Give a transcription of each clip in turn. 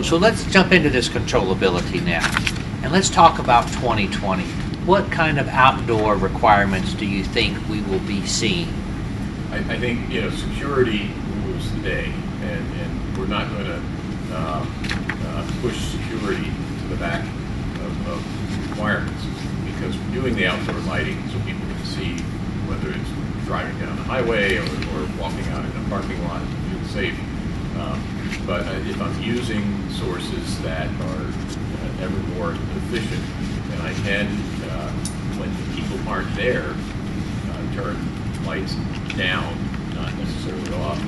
So let's jump into this controllability now, and let's talk about 2020. What kind of outdoor requirements do you think we will be seeing? I think, security rules the day, and we're not going to push security to the back of requirements, because we're doing the outdoor lighting so people can see whether it's driving down the highway or walking out in a parking lot and feel safe. But if I'm using sources that are ever more efficient, then I can, when the people aren't there, turn lights down, not necessarily off.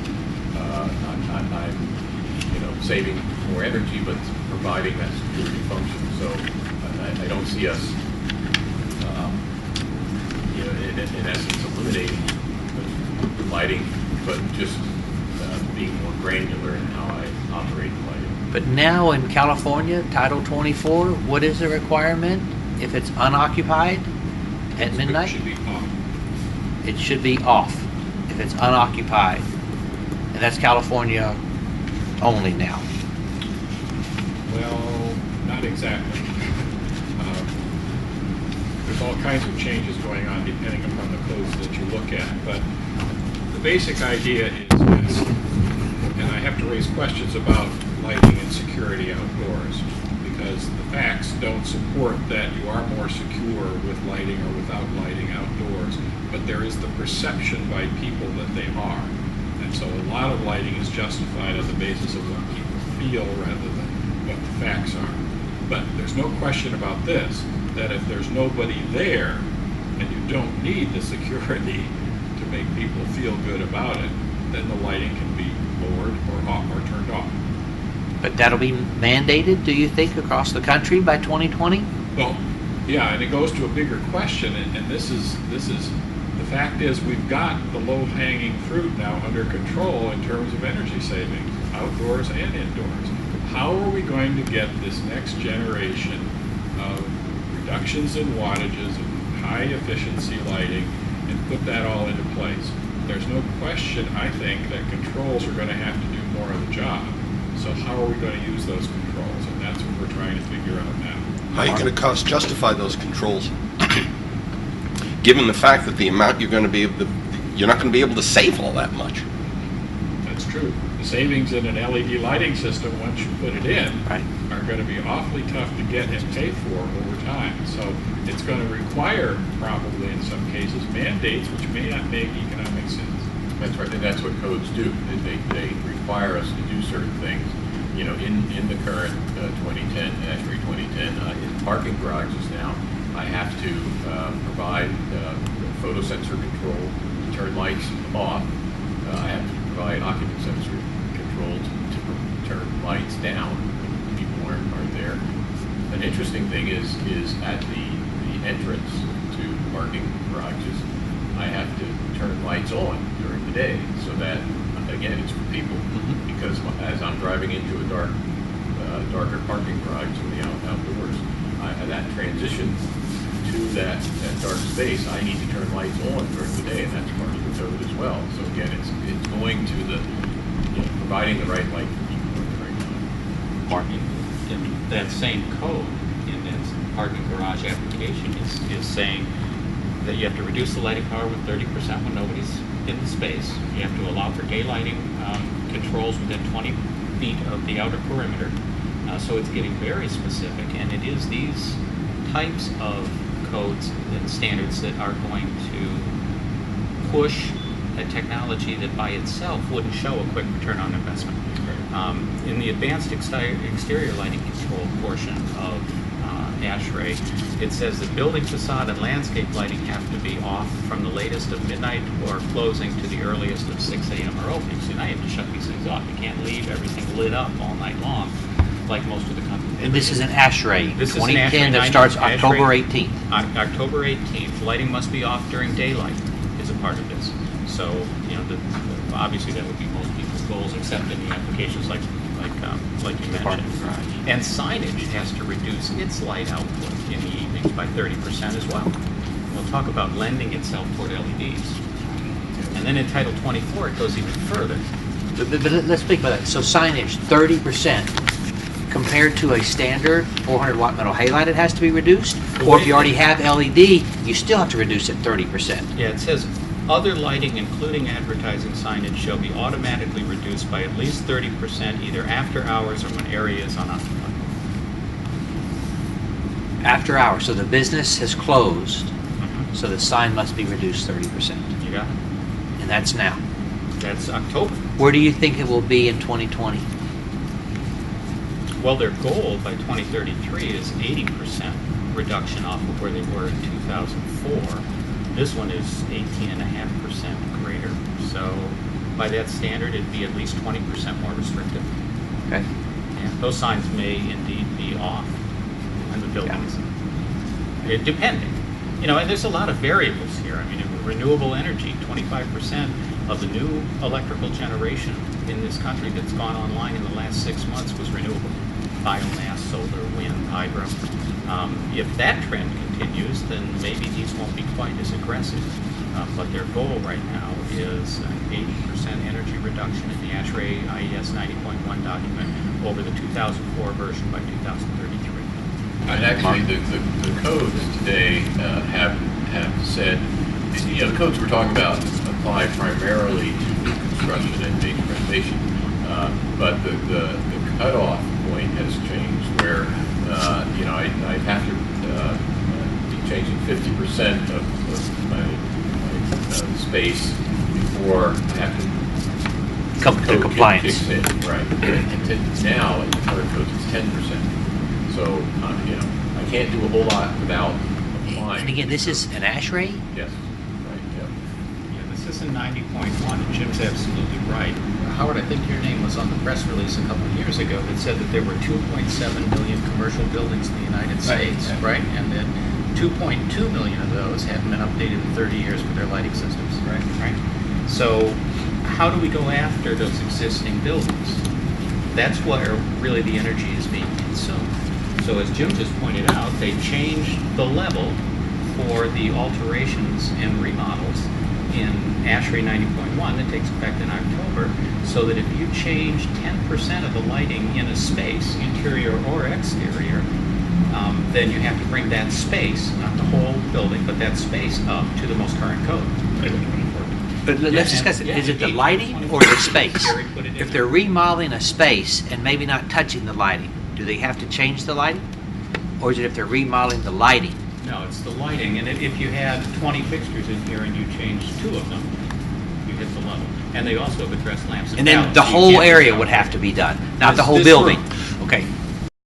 I'm saving more energy, but providing that security function. So I don't see us, in essence, eliminating the lighting, but just being more granular in how I operate the lighting. But now in California, Title 24, what is the requirement? If it's unoccupied at midnight? It should be off. It should be off if it's unoccupied. And that's California only now. Well, not exactly. There's all kinds of changes going on depending upon the codes that you look at. But the basic idea is this, and I have to raise questions about lighting and security outdoors, because the facts don't support that you are more secure with lighting or without lighting outdoors, but there is the perception by people that they are. And so a lot of lighting is justified on the basis of what people feel rather than what the facts are. But there's no question about this, that if there's nobody there and you don't need the security to make people feel good about it, then the lighting can be lowered or off or turned off. But that'll be mandated, do you think, across the country by 2020? Well, yeah, and it goes to a bigger question, and this is the fact is we've got the low-hanging fruit now under control in terms of energy savings, outdoors and indoors. How are we going to get this next generation of reductions in wattages of high-efficiency lighting and put that all into place? There's no question, I think, that controls are going to have to do more of the job. So how are we going to use those controls? And that's what we're trying to figure out now. How are you going to cost justify those controls? Given the fact that the amount you're going to be able to, you're not going to be able to save all that much. That's true. The savings in an LED lighting system, once you put it in, are going to be awfully tough to get and pay for over time. So it's going to require, probably in some cases, mandates which may not make economic sense. That's right, and that's what codes do. They require us to do certain things. In the current 2010, ASHRAE 2010, in parking garages now, I have to provide photo sensor control to turn lights off. I have to provide occupant sensor control to turn lights down when people aren't there. An interesting thing is at the entrance to parking garages, I have to turn lights on during the day so that, again, it's for people. Because as I'm driving into a darker parking garage in the outdoors, that transition to that dark space, I need to turn lights on during the day, and that's part of the code as well. So again, it's going to the providing the right light for people at the right time. Parking in that same code in that parking garage application is saying that you have to reduce the lighting power with 30% when nobody's in the space. You have to allow for daylighting controls within 20 feet of the outer perimeter. So it's getting very specific, and it is these types of codes and standards that are going to push a technology that by itself wouldn't show a quick return on investment. In the advanced exterior lighting control portion of ASHRAE, it says that building facade and landscape lighting have to be off from the latest of midnight or closing to the earliest of 6 a.m. or opening. So now you have to shut these things off. You can't leave everything lit up all night long like most of the companies. And this is an ASHRAE This 2010 is that starts October 18th. October 18th. Lighting must be off during daylight is a part of this. So, obviously that would be most people's goals, except in the applications like you mentioned. And signage has to reduce its light output in the evenings by 30% as well. We'll talk about lending itself toward LEDs. And then in Title 24, it goes even further. But let's speak about that. So signage, 30%. compared to a standard 400 watt metal halide, it has to be reduced? Or if you already have LED, you still have to reduce it 30%? Yeah, it says, other lighting, including advertising signage, shall be automatically reduced by at least 30% either after hours or when area is unoccupied. After hours, so the business has closed, Mhm. so the sign must be reduced 30%. You got it? And that's now. That's October. Where do you think it will be in 2020? Well, their goal by 2033 is 80% reduction off of where they were in 2004. This one is 18.5% greater. So by that standard, it'd be at least 20% more restrictive. Okay. Yeah, those signs may indeed be off in the buildings. Depending. You know, and there's a lot of variables here. I mean, renewable energy, 25% of the new electrical generation in this country that's gone online in the last 6 months was renewable. Biomass, solar, wind, hydro. If that trend continues, then maybe these won't be quite as aggressive. But their goal right now is an 80% energy reduction in the ASHRAE IES 90.1 document over the 2004 version by 2033. And actually, the codes today have said, you know, the codes we're talking about apply primarily to new construction and major renovation, but the cutoff point has changed where, you know, I have to be changing 50% of my space before I have to Come to code compliance. kicks in, right? And now in the current codes it's 10%. So you know, I can't do a whole lot without applying. And again, this is an ASHRAE? Yes, right. Yeah. Yeah, this is in 90.1, and Jim's absolutely right. Howard, I think your name was on the press release a couple of years ago that said that there were 2.7 million commercial buildings in the United States, right? And that 2.2 million of those haven't been updated in 30 years with their lighting systems, right? So how do we go after those existing buildings? That's where really the energy is being consumed. So as Jim just pointed out, they changed the level for the alterations and remodels in ASHRAE 90.1 that takes effect in October, so that if you change 10% of the lighting in a space, interior or exterior, then you have to bring that space, not the whole building, but that space up to the most current code. But let's discuss it. Is it the lighting or the space? If they're remodeling a space and maybe not touching the lighting, do they have to change the lighting? Or is it if they're remodeling the lighting? No, it's the lighting, and if you had 20 fixtures in here and you changed 2 of them, you hit the level. And they also have addressed lamps. And then the whole area would have to be done, not the whole This building. room. Okay.